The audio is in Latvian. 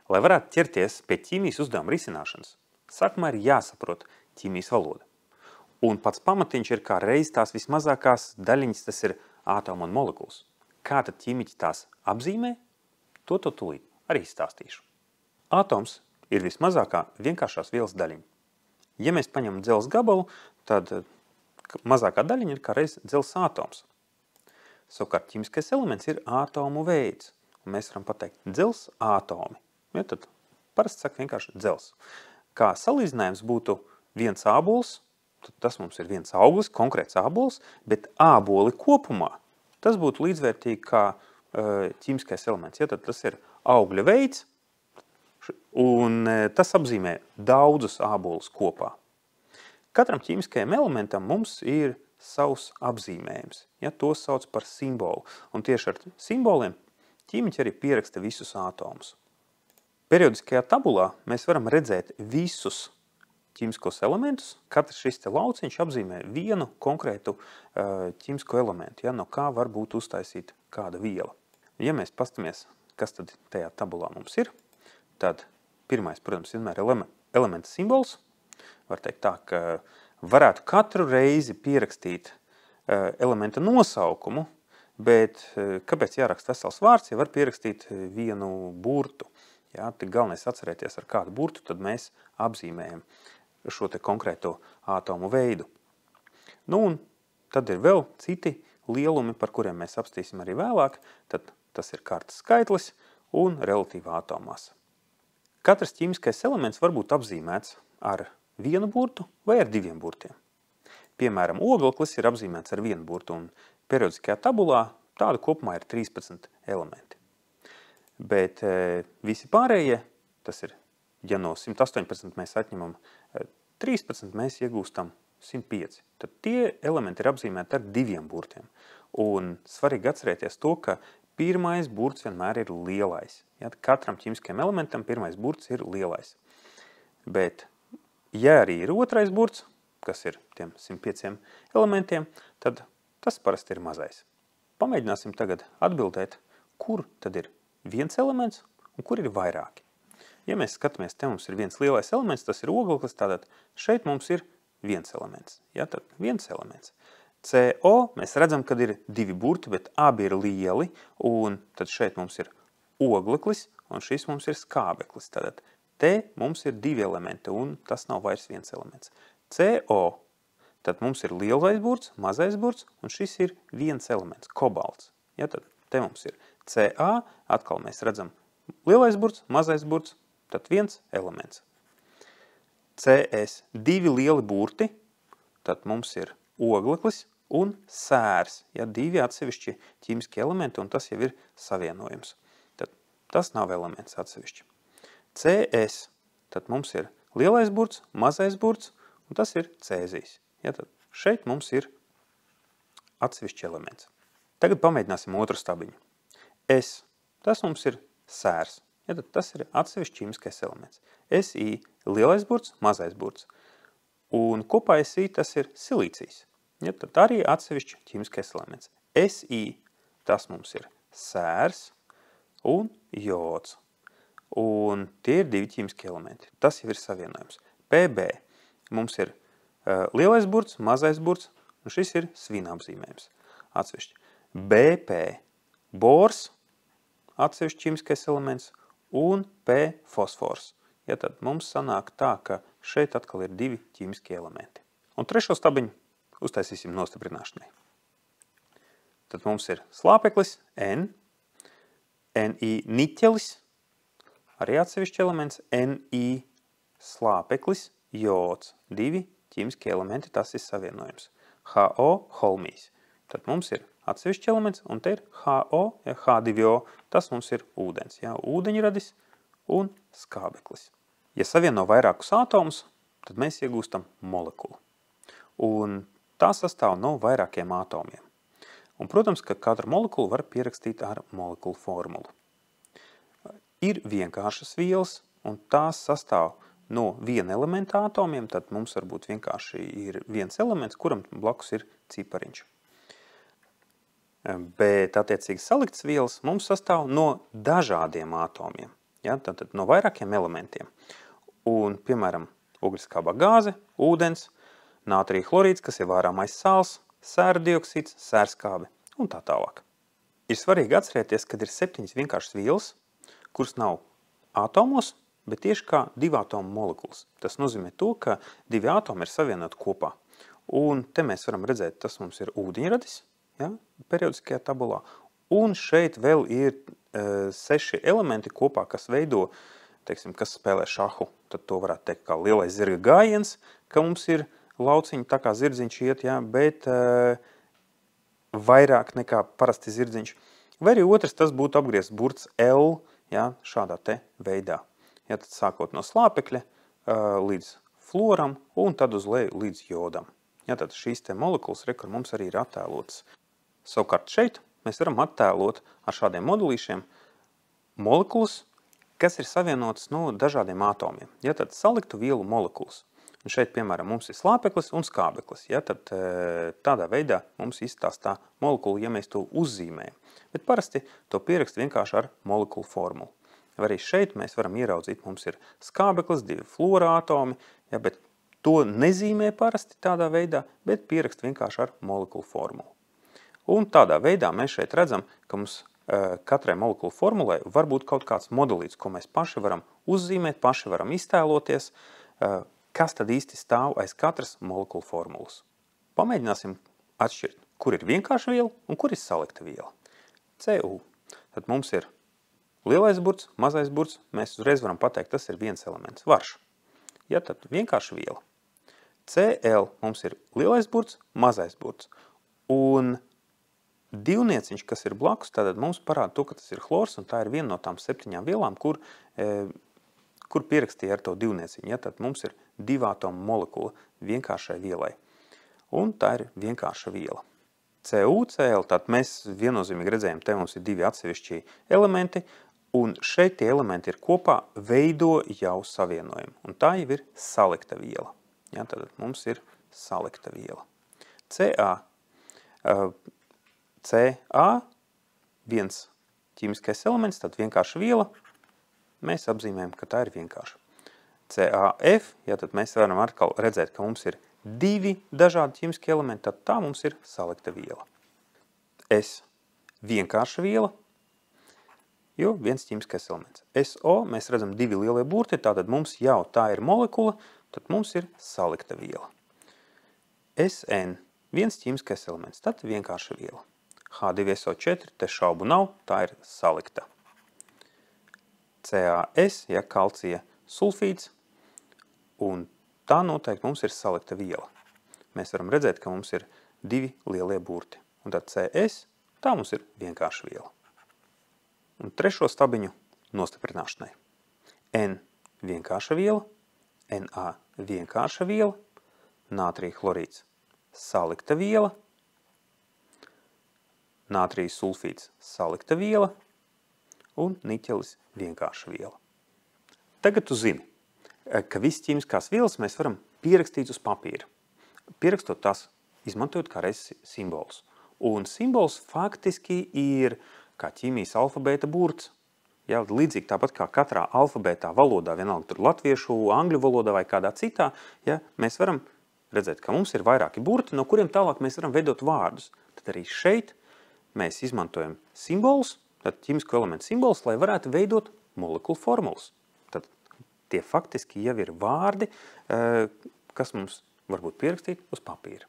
Lai varētu ķerties pie ķīmijas uzdevuma risināšanas, sākumā ir jāsaprot ķīmijas valoda. Un pats pamatiņš ir, kā reiz tās vismazākās daļiņas, tas ir ātomu un molekulas. Kā tad ķīmiķi tās apzīmē? To tūlīt arī stāstīšu. Ātoms ir vismazākā vienkāršās vielas daļiņa. Ja mēs paņemam dzelzs gabalu, tad mazākā daļiņa ir kā reiz dzelzs ātoms. Savukārt ķīmiskais elements ir ātomu veids. Un mēs varam pateikt dzelzs ātomi. Ja, tad parasti saka vienkārši dzelzs. Kā salīdzinājums būtu viens ābols, tad tas mums ir viens auglis, konkrēts ābols, bet āboli kopumā tas būtu līdzvērtīgi kā ķīmiskais elements. Ja, tad tas ir augļa veids, un tas apzīmē daudzus ābolus kopā. Katram ķīmiskajam elementam mums ir savs apzīmējums. Ja, to sauc par simbolu. Un tieši ar simboliem ķīmiķi arī pieraksta visus ātomus. Periodiskajā tabulā mēs varam redzēt visus ķīmiskos elementus. Katrs šis te lauciņš apzīmē vienu konkrētu ķīmisko elementu, ja, no kā var būt uztaisīta kāda viela. Ja mēs pastamies, kas tad tajā tabulā mums ir, tad pirmais, protams, vienmēr ir elementa simbols. Var teikt tā, ka varētu katru reizi pierakstīt elementa nosaukumu, bet kāpēc jāraksta vesels vārds, ja var pierakstīt vienu burtu. Ja, tik galvenais atcerēties, ar kādu burtu tad mēs apzīmējam šo te konkrēto ātomu veidu. Nu, un tad ir vēl citi lielumi, par kuriem mēs apstīsim arī vēlāk, tad tas ir kārtas skaitlis un relatīva ātomasa. Katrs ķīmiskais elements var būt apzīmēts ar vienu burtu vai ar diviem burtiem. Piemēram, ogleklis ir apzīmēts ar vienu burtu, un periodiskajā tabulā tādu kopumā ir 13 elementi. Bet visi pārējie, tas ir, ja no 118 mēs atņemam 13, mēs iegūstam 105. Tad tie elementi ir apzīmēti ar diviem burtiem. Un svarīgi atcerēties to, ka pirmais burts vienmēr ir lielais. Ja, katram ķīmiskajam elementam pirmais burts ir lielais. Bet, ja arī ir otrais burts, kas ir tiem 105 elementiem, tad tas parasti ir mazais. Pamēģināsim tagad atbildēt, kur tad ir viens elements un kur ir vairāki. Ja mēs skatāmies, te mums ir viens lielais elements, tas ir ogleklis, tātad šeit mums ir viens elements. Ja, tad viens elements. CO mēs redzam, kad ir divi burti, bet abi ir lieli, un tad šeit mums ir ogleklis, un šis mums ir skābeklis. Tātad te mums ir divi elementi, un tas nav vairs viens elements. CO, tad mums ir lielais burts, mazais burts, un šis ir viens elements, kobalts. Ja, tad te mums ir Ca, atkal mēs redzam lielais burts, mazais burts, tad viens elements. Cs, divi lieli burti, tad mums ir ogleklis un sērs, ja, divi atsevišķi ķīmiskie elementi, un tas jau ir savienojums. Tad tas nav elements atsevišķi. Cs, tad mums ir lielais burts, mazais burts, un tas ir cēzijs. Ja, tad šeit mums ir atsevišķi elements. Tagad pamēģināsim otru stabiņu. S, tas mums ir sērs. Ja, tad tas ir atsevišķi ķīmiskais elements. Si, lielais burts, mazais burts. Un kopā Si, tas ir silīcijs. Ja, tad arī atsevišķi ķīmiskais elements. Si, tas mums ir sērs un jods. Un tie ir divi ķīmiskie elementi. Tas jau ir savienojums. Pb, mums ir lielais burts, mazais burts, un šis ir svina apzīmējums. Atsevišķi. Bp, bors, atsevišķi ķīmiskais elements, un P fosfors. Ja, tad mums sanāk tā, ka šeit atkal ir divi ķīmiskie elementi. Un trešo stabiņu uztaisīsim nostiprināšanai. Tad mums ir slāpeklis N, Ni niķelis, arī atsevišķi elements, Ni slāpeklis, jods, divi ķīmiskie elementi, tas ir savienojums. HO, holmijs. Tad mums ir atsevišķi elements, un te ir HO, ja, H2O, tas mums ir ūdens, ja, ūdeņradis un skābeklis. Ja savieno vairākus ātomus, tad mēs iegūstam molekulu. Un tā sastāv no vairākiem ātomiem. Un, protams, ka katru molekulu var pierakstīt ar molekulu formulu. Ir vienkāršas vielas, un tās sastāv no viena elementa ātomiem, tad mums varbūt vienkārši ir viens elements, kuram blakus ir cipariņš. Bet, attiecīgi, saliktas vielas mums sastāv no dažādiem ātomiem. ja, tātad no vairākiem elementiem. Un, piemēram, ugļskābā gāze, ūdens, nātrija chlorīds, kas ir vārāmais sāls, sēra dioksīds, sērskābe un tā tālāk. Ir svarīgi atcerēties, ka ir 7 vienkāršas vielas, kuras nav atomos, bet tieši kā 2 atomu molekulas. Tas nozīmē to, ka 2 atomi ir savienoti kopā. Un te mēs varam redzēt, tas mums ir ūdeņradis, ja, periodiskajā tabulā. Un šeit vēl ir 6 elementi kopā, kas veido, teiksim, kas spēlē šahu. Tad to varētu teikt kā lielais zirga gājiens, ka mums ir lauciņi tā kā zirdziņš iet, ja, bet vairāk nekā parasti zirdziņš. Vai arī otrs, tas būtu apgriezts burts L, ja, šādā te veidā. Ja, tad sākot no slāpekļa līdz fluoram un tad uz leju līdz jodam. Ja, tad šīs te molekulas, kur mums arī ir attēlotas. Savukārt šeit mēs varam attēlot ar šādiem modulīšiem molekulas, kas ir savienotas no dažādiem atomiem. Ja, tad saliktu vielu molekulas. Un šeit, piemēram, mums ir slāpeklis un skābeklis. Ja, tad tādā veidā mums izstāstā molekula, ja mēs to uzzīmējam. Bet parasti to pierakst vienkārši ar molekulu formulu. Arī šeit mēs varam ieraudzīt, mums ir skābeklis, 2 fluora atomi, ja, bet to nezīmē parasti tādā veidā, bet pierakst vienkārši ar molekulu formulu. Un tādā veidā mēs šeit redzam, ka mums katrai molekulu formulai var būt kaut kāds modelīts, ko mēs paši varam uzzīmēt, paši varam iztēloties, kas tad īsti stāv aiz katras molekulu formulas. Pamēģināsim atšķirt, kur ir vienkārša viela un kur ir salikta viela. Cu. Tad mums ir lielais burts, mazais burts, mēs uzreiz varam pateikt, tas ir viens elements, varš. Ja, tad vienkārši viela. Cl mums ir lielais burts, mazais burts. Un divnieciņš, kas ir blakus, tad mums parāda to, ka tas ir hlors, un tā ir viena no tām 7 vielām, kur pierakstīja ar to divnieciņu. Ja, tad mums ir 2 atomu molekula vienkāršai vielai. Un tā ir vienkārša viela. CuCl, tad mēs viennozīmīgi redzējām, te mums ir 2 atsevišķi elementi, un šeit tie elementi ir kopā, veido jau savienojumu. Un tā jau ir salikta viela. Ja, tad mums ir salikta viela. Ca, viens ķīmiskais elements, tad vienkārša viela, mēs apzīmējam, ka tā ir vienkārša. CaF, ja, tad mēs varam atkal redzēt, ka mums ir 2 dažādi ķīmiskie elementi, tad tā mums ir salikta viela. S, vienkārša viela, jo viens ķīmiskais elements. SO, mēs redzam 2 lielie burti, tātad mums jau tā ir molekula, tad mums ir salikta viela. SN, viens ķīmiskais elements, tad vienkārša viela. H2SO4, te šaubu nav, tā ir salikta. CaS, ja, kalcija sulfīds, un tā noteikti mums ir salikta viela. Mēs varam redzēt, ka mums ir 2 lielie burti. Un tad CS, tā mums ir vienkārša viela. Un trešo stabiņu nostiprināšanai. N vienkārša viela, Na vienkārša viela, nātrija chlorīds salikta viela, nātrija sulfīds salikta viela un niķelis vienkārša viela. Tagad tu zini, ka visas ķīmiskās vielas mēs varam pierakstīt uz papīra. Pierakstot tās, izmantojot kā reizes simbolus. Un simbols faktiski ir kā ķīmijas alfabēta burts. Ja, līdzīgi tāpat kā katrā alfabētā valodā, vienalga tur latviešu, angļu valodā vai kādā citā, ja, mēs varam redzēt, ka mums ir vairāki burti, no kuriem tālāk mēs varam veidot vārdus. Tad arī šeit mēs izmantojam simbolus, tad ķīmisko elementu simbolus, lai varētu veidot molekulu formulas. Tad tie faktiski jau ir vārdi, kas mums var būt pierakstīti uz papīra.